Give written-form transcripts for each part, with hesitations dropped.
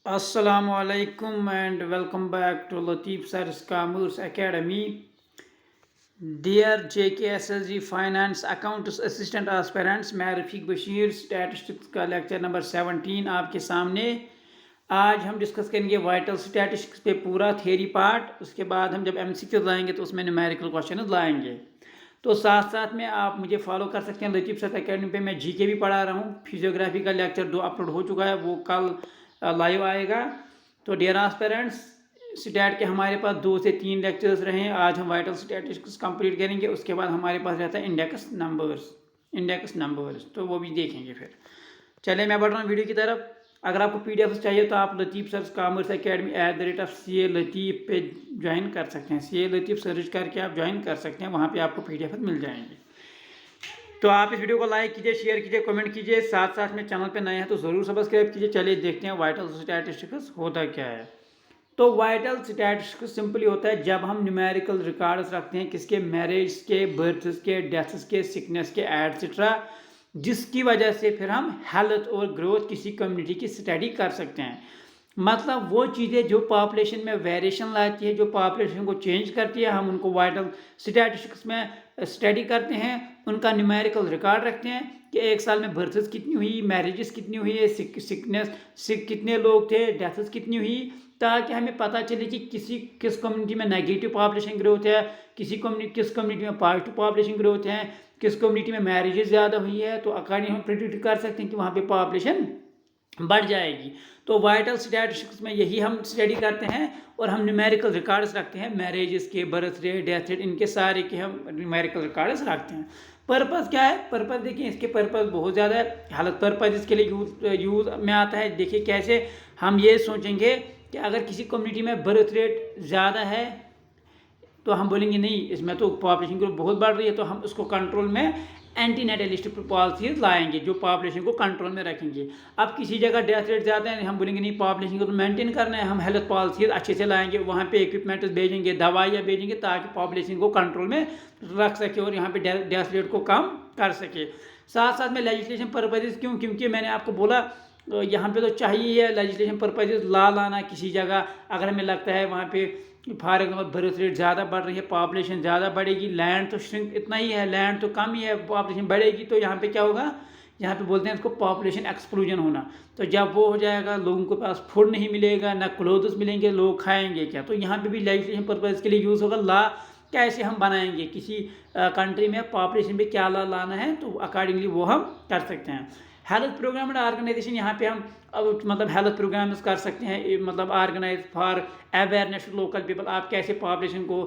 Assalamualaikum and welcome back to Latif Sir's Commerce Academy. Dear JKSLG Finance Accounts Assistant Aspirants, मैं रफ़ीक Bashir statistics का lecture number 17 आपके सामने। आज हम डिस्कस करेंगे वाइटल स्टैटिस्टिक्स पे पूरा थियरी पार्ट। उसके बाद हम जब MCQ लाएंगे तो उसमें न्यूमेरिकल क्वेश्चन लाएंगे। तो साथ साथ में आप मुझे फॉलो कर सकते हैं लतीफ़ सर अकेडमी पे। मैं GK भी पढ़ा रहा हूँ। फिजियोग्राफी का लेक्चर 2 अपलोड हो चुका है, वो कल लाइव आएगा। तो डियर एस्पिरेंट्स, स्टैट के हमारे पास 2 से 3 लेक्चर्स रहे हैं। आज हम वाइटल स्टैटिस्टिक्स कंप्लीट करेंगे। उसके बाद हमारे पास रहता है इंडेक्स नंबर्स, तो वो भी देखेंगे। फिर चलिए मैं बढ़ रहा हूँ वीडियो की तरफ। अगर आपको PDF चाहिए तो आप लतीफ़ सर कॉमर्स अकेडमी @CA लतीफ़ पे ज्वाइन कर सकते हैं। CA लतीफ़ सर्च करके आप ज्वाइन कर सकते हैं, वहाँ पे आपको PDF मिल जाएंगे। तो आप इस वीडियो को लाइक कीजिए, शेयर कीजिए, कमेंट कीजिए। साथ साथ में चैनल पे नए हैं तो ज़रूर सब्सक्राइब कीजिए। चलिए देखते हैं वाइटल स्टैटिस्टिक्स होता क्या है। तो वाइटल स्टैटिस्टिक्स सिंपली होता है जब हम न्यूमेरिकल रिकॉर्ड्स रखते हैं किसके, मैरिज के, बर्थ्स के, डेथ्स के, सिकनेस के एटसेट्रा, जिसकी वजह से फिर हम हेल्थ और ग्रोथ किसी कम्युनिटी की स्टडी कर सकते हैं। मतलब वो चीज़ें जो पॉपुलेशन में वेरिएशन लाती है, जो पॉपुलेशन को चेंज करती है, हम उनको वाइटल स्टैटिस्टिक्स में स्टडी करते हैं। उनका न्यूमेरिकल रिकॉर्ड रखते हैं कि एक साल में बर्थ्स कितनी हुई, मैरिजेस कितनी हुई है, कितने लोग थे, डेथ्स कितनी हुई, ताकि हमें पता चले कि किस कम्युनिटी में नेगेटिव पॉपुलेशन ग्रोथ है, किस कम्युनिटी में पॉजिटिव पॉपुलेशन ग्रोथ है, किस कम्युनिटी में मैरिजेस ज़्यादा हुई है। तो अकॉर्डिंग हम प्रिडिक्ट कर सकते हैं कि वहाँ पे पॉपुलेशन बढ़ जाएगी। तो वाइटल स्टैटिस्टिक्स में यही हम स्टडी करते हैं और हम न्यूमेरिकल रिकॉर्ड्स रखते हैं, मैरिजेस के, बर्थ रेट, डेथ रेट, इनके सारे के हम न्यूमेरिकल रिकॉर्ड्स रखते हैं। पर्पज़ क्या है? पर्पज़ देखिए, इसके पर्पज़ बहुत ज़्यादा है। हेल्थ पर्पज़ इसके लिए यूज़ में आता है। देखिए कैसे हम ये सोचेंगे कि अगर किसी कम्युनिटी में बर्थ रेट ज़्यादा है तो हम बोलेंगे नहीं, इसमें तो पॉपुलेशन ग्रोथ बहुत बढ़ रही है, तो हम उसको कंट्रोल में एंटीनेटलिस्ट पॉलिसीज लाएंगे जो पॉपुलेशन को कंट्रोल में रखेंगे। अब किसी जगह डेथ रेट ज़्यादा है, हम बोलेंगे नहीं, पॉपुलेशन को तो मेंटेन करना है, हम हेल्थ पॉलिसीज अच्छे से लाएंगे, वहाँ पे इक्विपमेंट भेजेंगे, दवाइयाँ भेजेंगे, ताकि पॉपुलेशन को कंट्रोल में रख सके और यहाँ पे डेथ रेट को कम कर सके। साथ साथ में लेजिस्लेशन पर्पजेज क्यों? क्योंकि मैंने आपको बोला यहाँ पे तो चाहिए है लेजिस्लेशन पर्पजेज ला लाना किसी जगह। अगर हमें लगता है वहाँ पे फॉर एग्जाम्पल बर्थ रेट ज़्यादा बढ़ रही है, पॉपुलेशन ज़्यादा बढ़ेगी, लैंड तो श्रिंक इतना ही है, लैंड तो कम ही है, पॉपुलेशन बढ़ेगी, तो यहाँ पे क्या होगा, यहाँ पे बोलते हैं इसको पॉपुलेशन एक्सप्लोजन होना। तो जब वो हो जाएगा, लोगों के पास फूड नहीं मिलेगा, ना क्लोथ्स मिलेंगे, लोग खाएंगे क्या? तो यहाँ पे भी लेजिस्लेशन पर्पज़ के लिए यूज़ होगा। ला कैसे हम बनाएंगे, किसी कंट्री में पॉपुलेशन पे क्या ला लाना है, तो अकॉर्डिंगली वो हम कर सकते हैं। हेल्थ प्रोग्राम एंड ऑर्गेनाइजेशन, यहाँ पे हम मतलब हेल्थ प्रोग्राम्स कर सकते हैं, मतलब organize for awareness local people. आप कैसे पॉपुलेशन को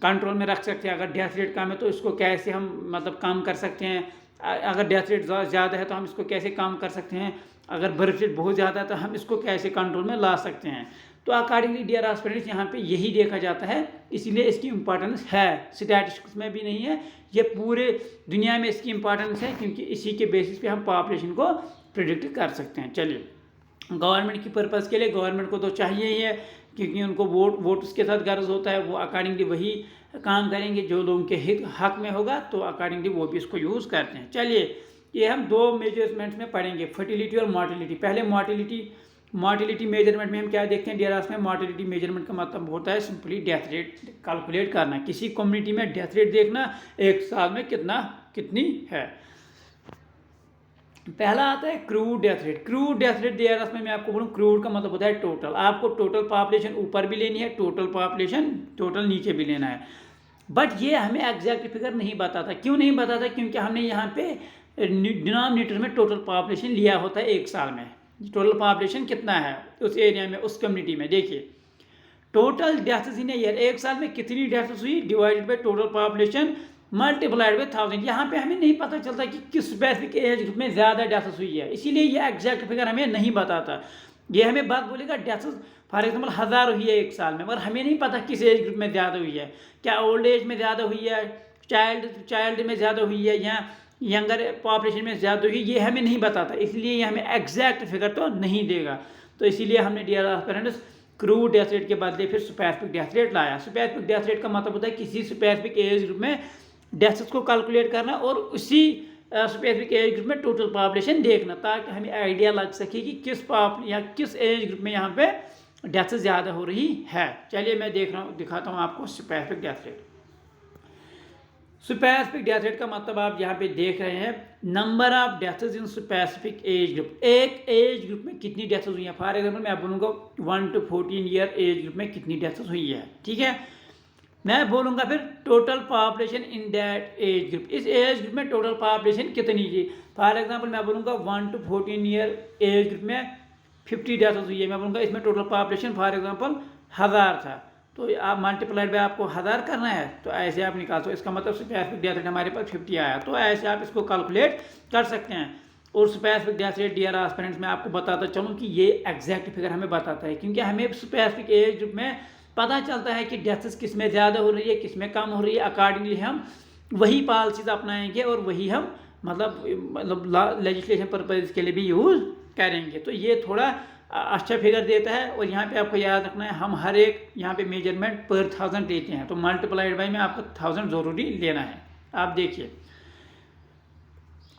कंट्रोल में रख सकते हैं, अगर डेथ रेट कम है तो इसको कैसे हम मतलब कम कर सकते हैं, अगर डेथ रेट ज़्यादा है तो हम इसको कैसे कम कर सकते हैं, अगर बर्थ रेट बहुत ज़्यादा है तो हम इसको कैसे कंट्रोल में ला सकते हैं। तो अकॉर्डिंगली डियर एस्पिरेंट्स, यहाँ पे यही देखा जाता है, इसलिए इसकी इम्पोर्टेंस है। स्टैटिस्टिक्स में भी नहीं है, ये पूरे दुनिया में इसकी इम्पोर्टेंस है, क्योंकि इसी के बेसिस पे हम पॉपुलेशन को प्रिडिक्ट कर सकते हैं। चलिए, गवर्नमेंट की पर्पज़ के लिए गवर्नमेंट को तो चाहिए ही है, क्योंकि उनको वोट उसके साथ गर्ज होता है, वो अकॉर्डिंगली वही काम करेंगे जो लोगों के हक में होगा, तो अकॉर्डिंगली वो भी इसको यूज़ करते हैं। चलिए, ये हम 2 मेजरमेंट्स में पढ़ेंगे, फर्टिलिटी और मॉर्टिलिटी। पहले मॉर्टिलिटी मेजरमेंट में हम क्या देखते हैं डियर में, मॉर्टिलिटी मेजरमेंट का मतलब होता है सिंपली डेथ रेट कैलकुलेट करना, किसी कम्युनिटी में डेथ रेट देखना एक साल में कितनी है। पहला आता है crude death rate. Crude death rate dear में मैं आपको बोलूँ, क्रूड का मतलब होता है टोटल। आपको टोटल पॉपुलेशन ऊपर भी लेनी है, टोटल नीचे भी लेना है, बट ये हमें एग्जैक्ट फिगर नहीं बताता। क्यों नहीं बताता? क्योंकि हमने यहाँ पे डिनोमिनेटर में टोटल पॉपुलेशन लिया होता है एक साल में। टोटल पॉपुलेशन कितना है उस एरिया में, उस कम्युनिटी में। देखिए, टोटल डेथ्स इन ईयर, एक साल में कितनी डेथ्स हुई, divided by total population multiplied by 1000। यहाँ पे हमें नहीं पता चलता कि किस स्पेसिफिक एज ग्रुप में ज़्यादा डेथ्स हुई है, इसीलिए ये एग्जैक्ट फिगर हमें नहीं बताता। ये हमें बात बोलेगा डेथ्स फॉर एग्जाम्पल 1000 हुई है एक साल में, मगर हमें नहीं पता किस एज ग्रुप में ज़्यादा हुई है, क्या ओल्ड एज में ज़्यादा हुई है, चाइल्ड में ज़्यादा हुई है, या यंगर पॉपुलेशन में ज़्यादा हुई, ये हमें नहीं बताता, इसलिए ये हमें एग्जैक्ट फिगर तो नहीं देगा। तो इसीलिए हमने dear aspirants crude death rate के बदले फिर स्पेसिफिक डेथ रेट लाया। स्पेसिफिक डेथ रेट का मतलब होता है किसी स्पेसिफिक एज ग्रुप में डेथ्स को कैलकुलेट करना और उसी स्पेसिफिक एज ग्रुप में टोटल पॉपुलेशन देखना, ताकि हमें आइडिया लग सके कि किस एज ग्रुप में यहाँ पे डेथ ज़्यादा हो रही है। चलिए मैं दिखाता हूँ आपको specific death rate. Specific death rate का मतलब आप यहाँ पे देख रहे हैं number of deaths in specific age group. एक एज ग्रुप में कितनी डेथ्स हुई हैं। फॉर एग्जांपल मैं बोलूँगा 1 to 14 ईयर एज ग्रुप में कितनी डेथ्स हुई है, ठीक है। मैं बोलूँगा फिर total population in that age group, इस एज ग्रुप में टोटल पॉपुलेशन कितनी थी। फॉर एग्जांपल मैं बोलूँगा 1 to 14 ईयर एज ग्रुप में 50 डेथ्स हुई है। मैं बोलूँगा इसमें टोटल पॉपुलेशन फॉर एग्जांपल 1000 था, तो आप मल्टीप्लाइड बाय आपको 1000 करना है, तो ऐसे आप निकाल सकते। इसका मतलब स्पेसिफिक डेथ रेट हमारे पास 50 आया, तो ऐसे आप इसको कैलकुलेट कर सकते हैं। और specific death rate dear aspirants मैं आपको बताता चलूँ कि ये एग्जैक्ट फिगर हमें बताता है, क्योंकि हमें स्पेसिफिक एज ग्रुप में पता चलता है कि डेथ्स किस में ज़्यादा हो रही है, किस में कम हो रही है। अकॉर्डिंगली हम वही पॉलिसीज अपनाएंगे और वही हम मतलब लेजिस्लेशन पर्पज़ के लिए भी यूज़ करेंगे। तो ये थोड़ा अच्छा फिगर देता है। और यहाँ पे आपको याद रखना है हम हर एक यहाँ पे मेजरमेंट पर 1000 लेते हैं, तो मल्टीप्लाइड बाई में आपको 1000 ज़रूरी लेना है। आप देखिए,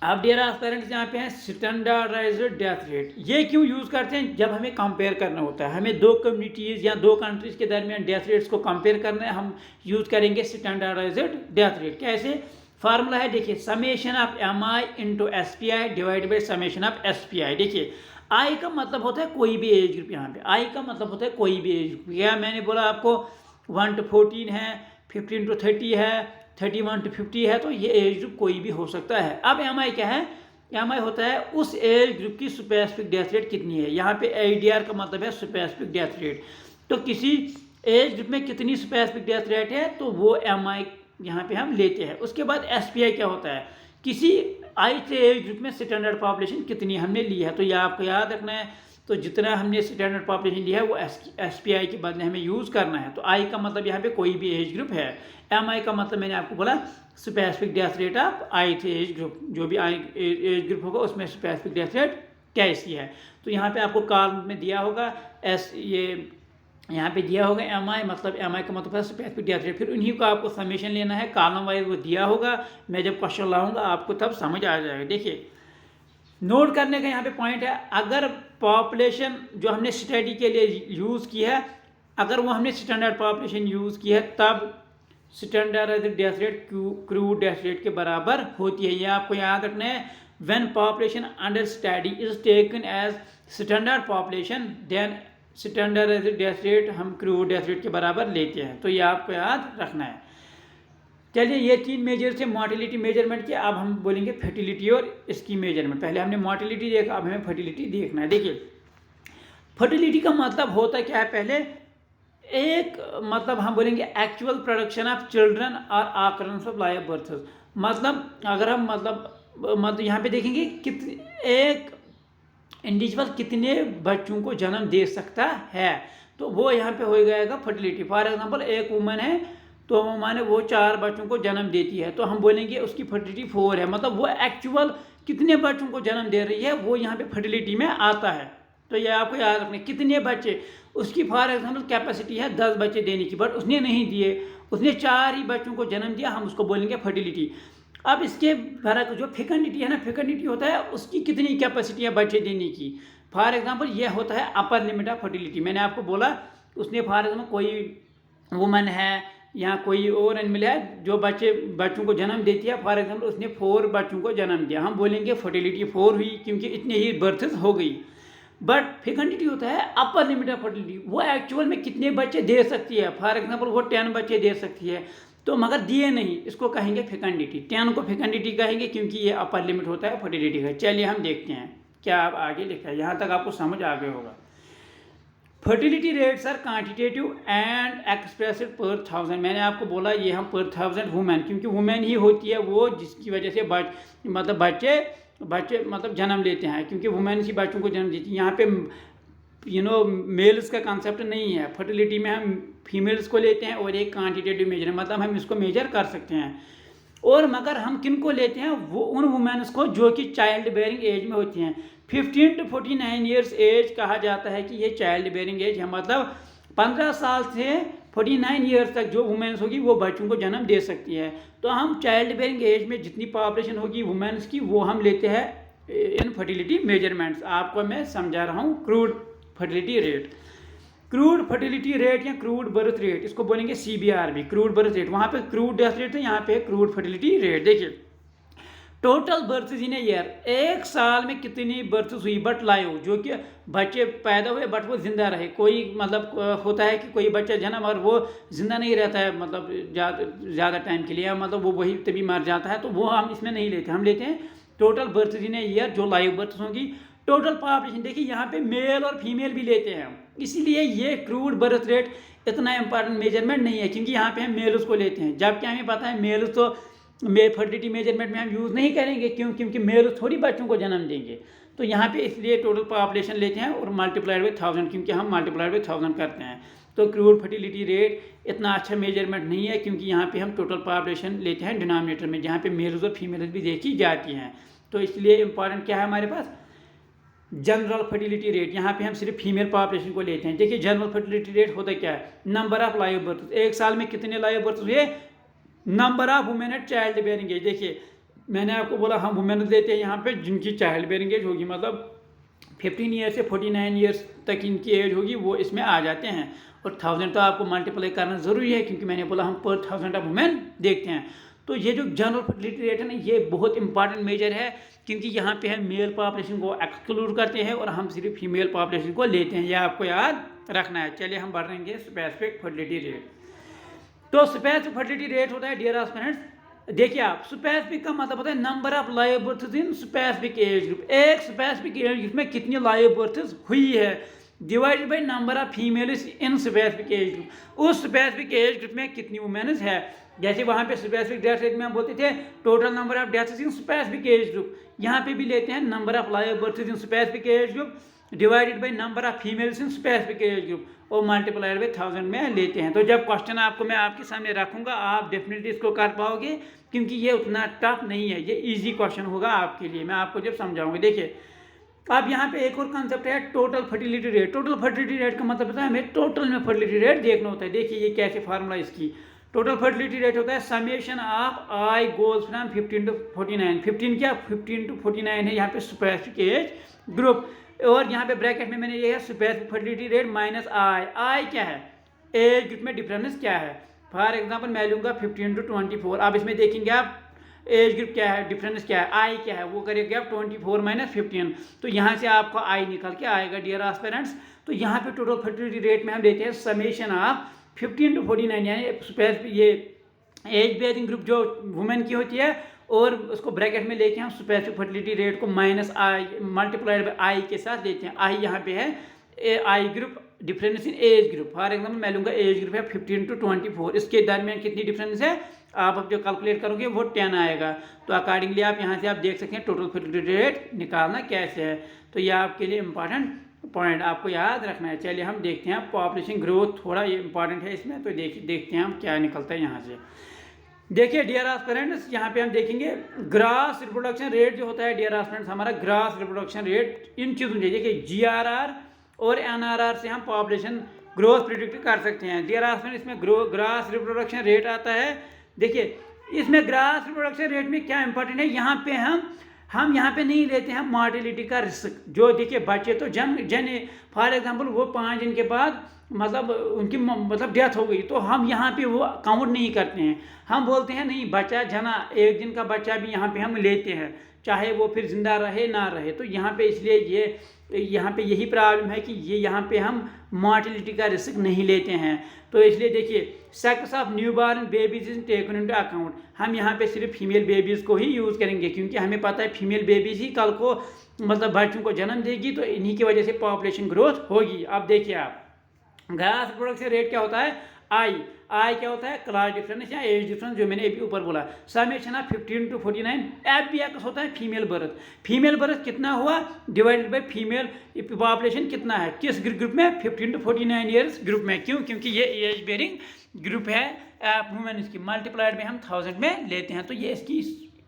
आप डियर एस्पिरेंट्स यहाँ पे हैं स्टैंडर्डाइज्ड डेथ रेट। ये क्यों यूज़ करते हैं, जब हमें कंपेयर करना होता है, हमें दो कम्युनिटीज़ या दो कंट्रीज़ के दरमियान डेथ रेट्स को कंपेयर करना है, हम यूज़ करेंगे स्टैंडर्डाइज्ड डेथ रेट। कैसे, फार्मूला है देखिए, summation of MI into SPI divide by summation of SPI। देखिए आई का मतलब होता है कोई भी एज ग्रुप, यहाँ पे आई का मतलब होता है कोई भी एज ग्रुप। या मैंने बोला आपको 1 to 14 है, 15 to 30 है, 31 to 50 है, तो ये एज ग्रुप कोई भी हो सकता है। अब MI क्या है, MI होता है उस एज ग्रुप की स्पेसिफिक डेथ रेट कितनी है। यहाँ पे ADR का मतलब है स्पेसिफिक डेथ रेट, तो किसी एज ग्रुप में कितनी स्पेसिफिक डेथ रेट है तो वो MI यहाँ पे हम लेते हैं। उसके बाद SPI क्या होता है, किसी आई से एज ग्रुप में स्टैंडर्ड पॉपुलेशन कितनी हमने ली है, तो ये आपको याद रखना है। तो जितना हमने स्टैंडर्ड पॉपुलेशन लिया है वो SPI के बदले हमें यूज़ करना है। तो आई का मतलब यहाँ पे कोई भी एज ग्रुप है, MI का मतलब मैंने आपको बोला स्पेसिफिक डेथ रेट ऑफ आई थे एज ग्रुप। जो भी आई एज ग्रुप होगा उसमें स्पेसिफिक डेथ रेट कैसी है, तो यहाँ पे आपको कॉलम में दिया होगा ये यहाँ पे दिया होगा MI, मतलब MI का मतलब है स्पेसिफिक डेथ रेट। फिर उन्हीं को आपको समेशन लेना है, कॉलम वाइज वो दिया होगा। मैं जब क्वेश्चन लाऊंगा आपको तब समझ आ जाएगा। देखिए नोट करने का यहाँ पे पॉइंट है, अगर पॉपुलेशन जो हमने स्टडी के लिए यूज़ की है, अगर वो हमने स्टैंडर्ड पॉपुलेशन यूज़ की है, तब standard death rate crude death rate के बराबर होती है। ये आपको याद रखना है। When population under study is taken as standard population, then standard death rate हम क्रूड डेथ रेट के बराबर लेते हैं, तो ये आपको याद रखना है। चलिए ये 3 मेजर थे मोर्टेलिटी मेजरमेंट के। अब हम बोलेंगे फर्टिलिटी और इसकी मेजरमेंट। पहले हमने मोर्टेलिटी देखा, अब हमें फर्टिलिटी देखना है। देखिए फर्टिलिटी का मतलब होता क्या है, पहले एक मतलब हम बोलेंगे एक्चुअल प्रोडक्शन ऑफ चिल्ड्रन और ऑकरेंस ऑफ लाइव बर्थ। मतलब अगर हम मतलब यहाँ पे देखेंगे कितने एक इंडिविजुअल कितने बच्चों को जन्म दे सकता है, तो वो यहाँ पे हो जाएगा फर्टिलिटी। फॉर एग्जांपल एक वुमन है, तो माने वो 4 बच्चों को जन्म देती है, तो हम बोलेंगे उसकी फर्टिलिटी 4 है। मतलब वो एक्चुअल कितने बच्चों को जन्म दे रही है वो यहाँ पे फर्टिलिटी में आता है। तो ये आपको याद रखना, कितने बच्चे, उसकी फॉर एग्जांपल कैपेसिटी है 10 बच्चे देने की, बट उसने नहीं दिए, उसने 4 ही बच्चों को जन्म दिया, हम उसको बोलेंगे फर्टिलिटी। अब इसके फर्क जो फेकंडिटी है ना, फेकंडिटी होता है उसकी कितनी कैपेसिटी है बच्चे देने की। फॉर एग्जांपल ये होता है अपर लिमिट ऑफ फर्टिलिटी। मैंने आपको बोला उसने फॉर एग्जांपल कोई वुमन है या कोई और एनिमल है जो बच्चों को जन्म देती है, फॉर एग्जांपल उसने 4 बच्चों को जन्म दिया, हम बोलेंगे फर्टिलिटी 4 हुई, क्योंकि इतने ही बर्थ्स हो गई। बट फेकंडिटी होता है अपर लिमिट ऑफ फर्टिलिटी, वो एक्चुअल में कितने बच्चे दे सकती है। फॉर एग्जांपल वो 10 बच्चे दे सकती है, तो मगर दिए नहीं, इसको कहेंगे फेकंडिटी। 10 को फेकंडिटी कहेंगे क्योंकि ये अपर लिमिट होता है फर्टिलिटी का। चलिए हम देखते हैं क्या आप आगे लिखा है, यहाँ तक आपको समझ आ गया होगा। Fertility rates are quantitative and expressed per 1000। मैंने आपको बोला ये हम पर 1000 वुमेन, क्योंकि वुमेन ही होती है वो जिसकी वजह से बच्चे मतलब जन्म लेते हैं, क्योंकि वुमेन ही बच्चों को जन्म देती है। यहाँ पे मेल्स का कंसेप्ट नहीं है। फर्टिलिटी में हम फीमेल्स को लेते हैं और एक क्वांटिटेटिव मेजर, मतलब हम इसको मेजर कर सकते हैं। और मगर हम किन को लेते हैं, वो उन वुमेन्स को जो कि चाइल्ड बेयरिंग एज में होती हैं। 15 to 49 ईयर्स एज कहा जाता है कि ये चाइल्ड बेयरिंग एज है, मतलब 15 साल से 49 ईयर्स तक जो वुमेन्स होगी वो बच्चों को जन्म दे सकती है। तो हम चाइल्ड बेयरिंग एज में जितनी पॉपुलेशन होगी वुमेन्स की वो हम लेते हैं इन फर्टिलिटी मेजरमेंट्स। आपको मैं समझा रहा हूँ crude fertility rate. Crude fertility rate या क्रूड बर्थ रेट, इसको बोलेंगे CBRB, क्रूड बर्थ रेट। वहाँ पे क्रूड डेथ रेट है, यहाँ पे क्रूड फर्टिलिटी रेट। देखिए total birth in a year, एक साल में कितनी बर्थ हुई बट लाइव, जो कि बच्चे पैदा हुए बट वो जिंदा रहे। कोई मतलब होता है कि कोई बच्चा जन्म और वो जिंदा नहीं रहता है, मतलब ज़्यादा टाइम के लिए, मतलब वो वही तभी मर जाता है, तो वो हम इसमें नहीं लेते। हम लेते हैं total birth in a year, जो लाइव बर्थ होंगी। टोटल पॉपुलेशन देखिए यहाँ पे मेल और फीमेल भी लेते हैं, इसीलिए ये क्रूड बर्थ रेट इतना इंपॉर्टेंट मेजरमेंट नहीं है, क्योंकि यहाँ पे हम मेल्स को लेते हैं। जबकि हमें पता है मेल्स तो फर्टिलिटी मेजरमेंट में हम यूज़ नहीं करेंगे, क्योंकि मेल्स थोड़ी बच्चों को जन्म देंगे। तो यहाँ पे इसलिए टोटल पॉपुलेशन लेते हैं और मल्टीप्लाइड बाई 1000, क्योंकि हम मल्टीप्लाइड बाई 1000 करते हैं। तो क्रूड फर्टिलिटी रेट इतना अच्छा मेजरमेंट नहीं है, क्योंकि यहाँ पे हम टोटल पॉपुलेशन लेते हैं डिनोमिनेटर में, जहाँ पे मेल्स और फीमेल्स भी देखी जाती हैं। तो इसलिए इंपॉर्टेंट क्या है हमारे पास, जनरल फर्टिलिटी रेट। यहाँ पे हम सिर्फ फीमेल पॉपुलेशन को लेते हैं। देखिए जनरल फर्टिलिटी रेट होता क्या है, नंबर ऑफ लाइव बर्थ, एक साल में कितने लाइव बर्थ हुए, number of women at child bearing age. देखिए मैंने आपको बोला हम वुमेन लेते हैं यहाँ पे जिनकी चाइल्ड बेयरिंग एज होगी, मतलब 15 ईयर से 49 ईयर्स तक इनकी एज होगी, वो इसमें आ जाते हैं। और 1000 तो आपको मल्टीप्लाई करना ज़रूरी है, क्योंकि मैंने बोला हम पर 1000 ऑफ वुमेन देखते हैं। तो ये जो जनरल फर्टिलिटी रेट है ना, ये बहुत इंपॉर्टेंट मेजर है, क्योंकि यहाँ पे हम मेल पॉपुलेशन को एक्सक्लूड करते हैं और हम सिर्फ फीमेल पॉपुलेशन को लेते हैं। यह आपको याद रखना है। चलिए हम बढ़ेंगे स्पेसिफिक फर्टिलिटी रेट। तो स्पेसिफिक फर्टिलिटी रेट होता है डियर एस्पिरेंट्स, देखिए आप, स्पेसिफिक का मतलब होता है number of live births in specific age group. एक स्पेसिफिक एज ग्रुप में कितनी लाइव बर्थ्स हुई है divided by number of females in specific age group. उस स्पेसिफिक एज ग्रुप में कितनी वुमेन्स है। जैसे वहाँ पे स्पेसिफिक डेथ रेट में हम बोलते थे total number of deaths in specific age group, यहाँ पे भी लेते हैं number of live births in specific age group divided by number of females in specific age group और मल्टीप्लाइड बाय 1000 में लेते हैं। तो जब क्वेश्चन आपको मैं आपके सामने रखूंगा आप डेफिनेटली इसको कर पाओगे, क्योंकि ये उतना टफ नहीं है, ये इजी क्वेश्चन होगा आपके लिए, मैं आपको जब समझाऊंगा। देखिए अब यहाँ पे एक और कंसेप्ट है total fertility rate. Total fertility rate का मतलब होता है हमें टोटल में फर्टिलिटी रेट देखना होता है। देखिए ये कैसे फार्मूला इसकी, टोटल फर्टिलिटी रेट होता है summation of I goes from 15 to 49। 15 क्या, 15 to 49 है यहाँ पे स्पेसिफिक एज ग्रुप, और यहाँ पे ब्रैकेट में मैंने ये है स्पेसिफिक फर्टिलिटी रेट माइनस आई। आई क्या है, एज ग्रुप में डिफरेंस क्या है। फॉर एग्जांपल मैं लूँगा 15 to 24। अब इसमें देखेंगे आप एज ग्रुप क्या है, डिफरेंस क्या है, आई क्या है, वो करेंगे आप 24 माइनस 15। तो यहाँ से आपको आई निकल के आएगा डियर एस्पिरेंट्स। तो यहाँ पे टोटल फर्टिलिटी रेट में हम लेते हैं समेशन ऑफ 15 to 49, यानी स्पेसिफिक ये एज बेयरिंग ग्रुप जो वुमेन की होती है, और उसको ब्रैकेट में लेके हम स्पेसिफिक फर्टिलिटी रेट को minus i multiplied by i के साथ लेते हैं। आई यहाँ पे है i group difference in age group. For example मैं लूँगा एज ग्रुप है 15 to 24, इसके दरमियान कितनी डिफरेंस है, आप अब जो कैलकुलेट करोगे वो 10 आएगा। तो अकॉर्डिंगली आप यहाँ से आप देख सकते हैं टोटल फर्टिलिटी रेट निकालना कैसे है। तो यह आपके लिए इंपॉर्टेंट पॉइंट आपको याद रखना है। चलिए हम देखते हैं पॉपुलेशन ग्रोथ, थोड़ा ये इंपॉर्टेंट है इसमें, तो देखते हैं हम क्या निकलता है यहाँ से। देखिए डियर एस्पिरेंट्स, यहाँ पे हम देखेंगे ग्रास रिप्रोडक्शन रेट जो होता है डियर एस्पिरेंट्स, हमारा ग्रास रिप्रोडक्शन रेट इन चीज़ों से, देखिए GRR और NRR से हम पॉपुलेशन ग्रोथ प्रिडिक्ट कर सकते हैं। डियर एस्पिरेंट्स इसमें ग्रास रिप्रोडक्शन रेट आता है। देखिए इसमें ग्रास रिप्रोडक्शन रेट में क्या इंपॉर्टेंट है, यहाँ पे हम यहाँ पे नहीं लेते हैं मॉर्टेलिटी का रिस्क। जो देखिए बच्चे तो जन फॉर एग्जांपल वो 5 दिन के बाद मतलब उनकी मतलब डेथ हो गई, तो हम यहाँ पे वो काउंट नहीं करते हैं। हम बोलते हैं नहीं बच्चा जना, एक दिन का बच्चा भी यहाँ पे हम लेते हैं, चाहे वो फिर जिंदा रहे ना रहे। तो यहाँ पे इसलिए ये यहाँ पे यही प्रॉब्लम है कि ये यहाँ पे हम मॉर्टेलिटी का रिस्क नहीं लेते हैं। तो इसलिए देखिए sex of newborn babies is taken into account, हम यहाँ पे सिर्फ फीमेल बेबीज़ को ही यूज़ करेंगे, क्योंकि हमें पता है फीमेल बेबीज़ ही कल को मतलब बच्चों को जन्म देगी, तो इन्हीं की वजह से पॉपुलेशन ग्रोथ होगी। अब देखिए आप ग्रास रिप्रोडक्शन रेट क्या होता है, आई क्या होता है, क्लास डिफरेंस या एज डिफरेंस, जो मैंने अभी ऊपर बोला। Summation of 15 to 49। FBX होता है फीमेल बर्थ। फीमेल बर्थ कितना हुआ डिवाइडेड बाय फीमेल पॉपुलेशन कितना है, किस ग्रुप में, 15 to 49 ईयर्स ग्रुप में। क्यों, क्योंकि ये एज बेयरिंग ग्रुप है वुमेन, इसकी मल्टीप्लाइड में हम 1000 में लेते हैं। तो ये इसकी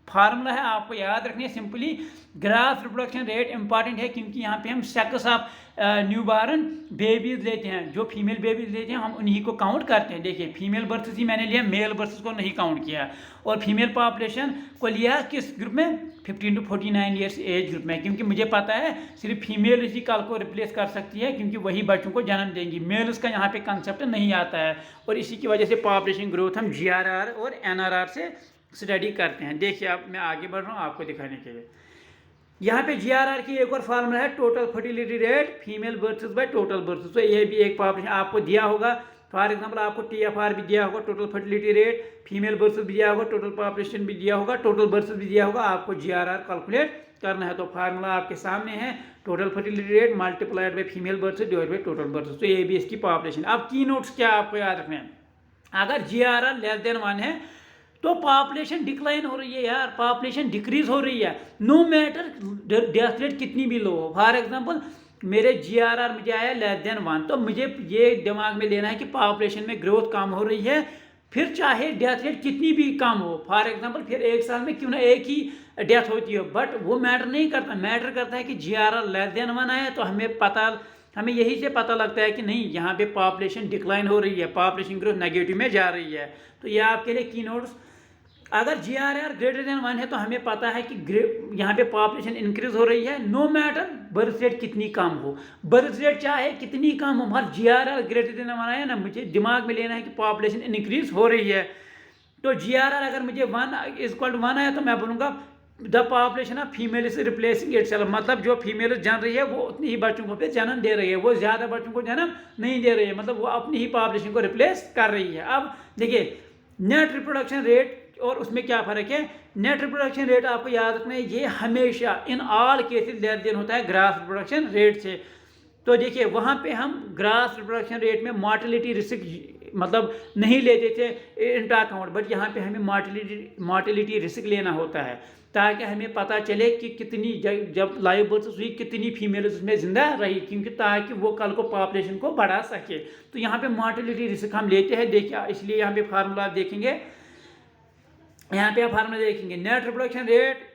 फार्मूला है, आपको याद रखनी है simply. Grass reproduction rate important है क्योंकि यहाँ पे हम सेक्स ऑफ न्यू बार्न बेबीज लेते हैं, जो फीमेल बेबीज लेते हैं हम उन्हीं को काउंट करते हैं। देखिए फीमेल बर्थ्स ही मैंने लिया, मेल बर्थ्स को नहीं काउंट किया। और फीमेल पॉपुलेशन को लिया किस ग्रुप में, 15 to 49 ईयर्स एज ग्रुप में, क्योंकि मुझे पता है सिर्फ फीमेल इसी कल को रिप्लेस कर सकती है क्योंकि वही बच्चों को जन्म देंगी, मेल्स का यहाँ पे कंसेप्ट नहीं आता है। और इसी की वजह से पॉपुलेशन ग्रोथ हम GRR और NRR से स्टडी करते हैं। देखिए अब मैं आगे बढ़ रहा हूँ आपको दिखाने के लिए। यहाँ पे GRR की एक और फार्मूला है, total fertility rate female births by total births. तो ये भी एक पॉपुलेशन आपको दिया होगा, फॉर एग्जांपल आपको TFR भी दिया होगा, total fertility rate, female births भी दिया होगा, टोटल पॉपुलेशन भी दिया होगा, टोटल बर्थ्स भी दिया होगा, आपको GRR कैलकुलेट करना है। तो फार्मूला आपके सामने है, total fertility rate multiplied by female births divide by total births. तो ये भी इसकी पॉपुलेशन। अब की नोट्स क्या आपको याद रखना है, अगर GRR लेस देन 1 है तो पॉपुलेशन डिक्लाइन हो रही है यार, पॉपुलेशन डिक्रीज हो रही है, नो मैटर डेथ रेट कितनी भी लो हो। फॉर एग्जांपल मेरे GRR मुझे आया लेस देन 1, तो मुझे ये दिमाग में लेना है कि पॉपुलेशन में ग्रोथ कम हो रही है, फिर चाहे डेथ रेट कितनी भी कम हो। फॉर एग्जांपल फिर एक साल में क्यों ना एक ही डेथ होती हो, बट वो मैटर नहीं करता, मैटर करता है कि GRR लेस देन 1 आया तो हमें यही से पता लगता है कि नहीं यहाँ पे पॉपुलेशन डिक्लाइन हो रही है, पॉपुलेशन ग्रोथ नेगेटिव में जा रही है। तो ये आपके लिए की नोट्स। अगर GRR ग्रेटर देन 1 है तो हमें पता है कि यहाँ पे पॉपुलेशन इंक्रीज हो रही है, नो मैटर बर्थ रेट कितनी कम हो, बर्थ रेट चाहे कितनी कम हो, हमारा GRR ग्रेटर देन 1 है ना, मुझे दिमाग में लेना है कि पॉपुलेशन इंक्रीज हो रही है। तो GRR अगर मुझे 1 आया तो मैं बोलूँगा the population of female is replacing itself, मतलब जो फीमेल जन रही है वो उतनी ही बच्चों को फिर जन्म दे रही है, वो ज़्यादा बच्चों को जन्म नहीं दे रही है, मतलब वो अपनी ही पॉपुलेशन को रिप्लेस कर रही है। अब देखिए नेट रिप्रोडक्शन रेट और उसमें क्या फ़र्क है। नेट रिप्रोडक्शन रेट आपको याद रखना है, ये हमेशा in all cases less than होता है ग्रास रिप्रोडक्शन रेट से। तो देखिए वहाँ पे हम ग्रास रिप्रोडक्शन रेट में मॉर्टेलिटी रिस्क मतलब नहीं लेते थे इनटू अकाउंट, बट यहाँ पे हमें मॉर्टेलिटी रिस्क लेना होता है ताकि हमें पता चले कि कितनी जब लाइव बर्थ हुई कितनी फीमेल उसमें जिंदा रही, क्योंकि ताकि वो कल को पॉपुलेशन को बढ़ा सके। तो यहाँ पे मॉर्टेलिटी रिस्क हम लेते हैं। देखिए इसलिए यहाँ पे फार्मूला आप देखेंगे, यहाँ पे आप फार्मूला देखेंगे नेट रिप्रोडक्शन रेट,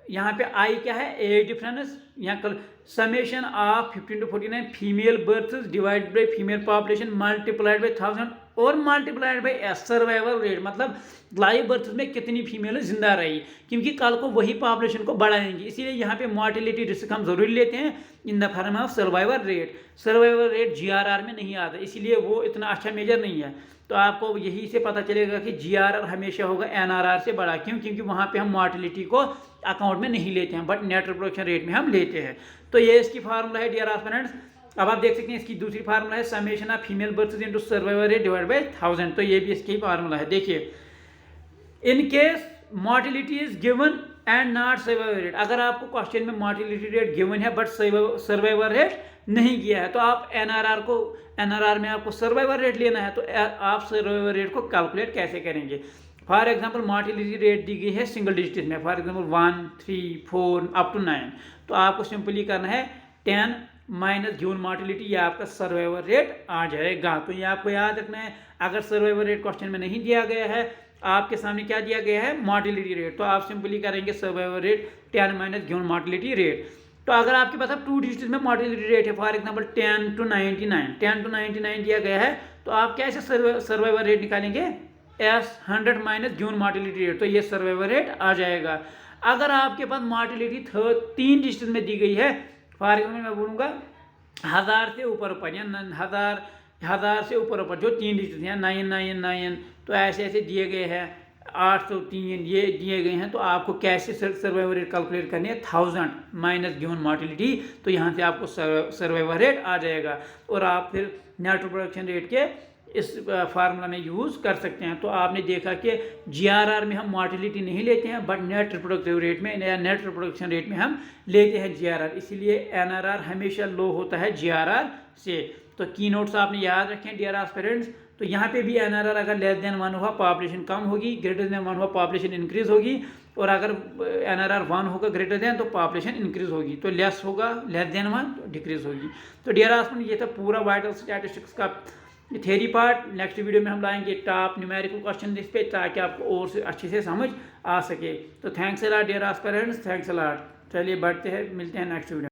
यहाँ पे आई क्या है, एज डिफरेंस, यहाँ कल summation of 15 to 49 female births divide by female population multiplied by 1000 और मल्टीप्लाइड बाय सर्वाइवल रेट, मतलब लाइव बर्थ में कितनी फीमेल जिंदा रही, क्योंकि कल को वही पॉपुलेशन को बढ़ाएंगी। इसीलिए यहाँ पे मॉर्टेलिटी रिस्क हम जरूरी लेते हैं in the form of survival rate. Survival rate GRR में नहीं आता, इसीलिए वो इतना अच्छा मेजर नहीं है। तो आपको यही से पता चलेगा कि GRR हमेशा होगा NRR से बड़ा, क्यों, क्योंकि वहाँ पे हम मॉर्टेलिटी को अकाउंट में नहीं लेते हैं, बट नेट रिप्रोडक्शन रेट में हम लेते हैं। तो ये इसकी फार्मूला है डियर एस्पिरेंट्स। अब आप देख सकते हैं इसकी दूसरी फार्मूला है summation of female births into survival rate divide by 1000। तो ये भी इसकी फार्मूला है। देखिए in case mortality is given and not survival rate, अगर आपको क्वेश्चन में मॉर्टेलिटी रेट गिवन है बट सर्वाइवल रेट नहीं किया है तो आप NRR में आपको सर्वाइवल रेट लेना है, तो आप सर्वाइवल रेट को कैलकुलेट कैसे करेंगे। फॉर एग्जांपल मॉर्टेलिटी रेट दी गई है सिंगल डिजिट में, फॉर एग्जांपल 1, 3, 4 अप टू 9, तो आपको सिंपली करना है 10 माइनस गिवन मॉर्टेलिटी, ये आपका सर्वाइवल रेट आ जाएगा। तो ये आपको याद रखना है, अगर सर्वाइवल रेट क्वेश्चन में नहीं दिया गया है, आपके सामने क्या दिया गया है, मॉर्टेलिटी रेट, तो आप सिंपली करेंगे survival rate 10 minus given mortality rate. तो अगर आपके पास अब 2 डिजिट में मॉर्टेलिटी रेट है, फॉर एग्जांपल 10 to 99 दिया गया है, तो आप कैसे सर्वाइवल रेट निकालेंगे, 100 माइनस गिवन मॉर्टेलिटी रेट, तो ये सर्वाइवल रेट आ जाएगा। अगर आपके पास मॉर्टेलिटी 3 डिजिट में दी गई है, फॉर एग्जाम्पल मैं बोलूँगा 1000 से ऊपर या 1000 से ऊपर जो 3 डिजिट हैं 999, तो ऐसे ऐसे दिए गए हैं 803 ये दिए गए हैं, तो आपको कैसे सर्वाइवल रेट कैलकुलेट करनी है, 1000 माइनस गिवन मॉर्टेलिटी, तो यहाँ से आपको सर्वाइवल रेट आ जाएगा और आप फिर नेट रिप्रोडक्शन रेट के इस फार्मूला में यूज़ कर सकते हैं। तो आपने देखा कि GRR में हम मॉर्टेलिटी नहीं लेते हैं, बट नेट रिप्रोडक्टिव रेट में या नेट रिप्रोडक्शन रेट में हम लेते हैं GRR, इसीलिए NRR हमेशा लो होता है GRR से। तो की नोट्स आपने याद रखें डियर एस्पिरेंट्स। तो यहाँ पे भी NRR अगर लेस देन 1 हुआ पॉपुलेशन कम होगी, ग्रेटर देन 1 हुआ पॉपुलेशन इंक्रीज होगी, और अगर NRR 1 होगा ग्रेटर देन तो पॉपुलेशन इंक्रीज होगी, तो लेस होगा लेस देन 1 तो डिक्रीज होगी। तो डियर एस्पिरेंट्स ये था पूरा वाइटल स्टैटिस्टिक्स का ये थ्योरी पार्ट। नेक्स्ट वीडियो में हम लाएंगे टॉप न्यूमेरिकल क्वेश्चन इस पे, ताकि आपको और से अच्छे से समझ आ सके। तो thanks a lot dear aspirants, thanks a lot. चलिए बढ़ते हैं, मिलते हैं नेक्स्ट वीडियो।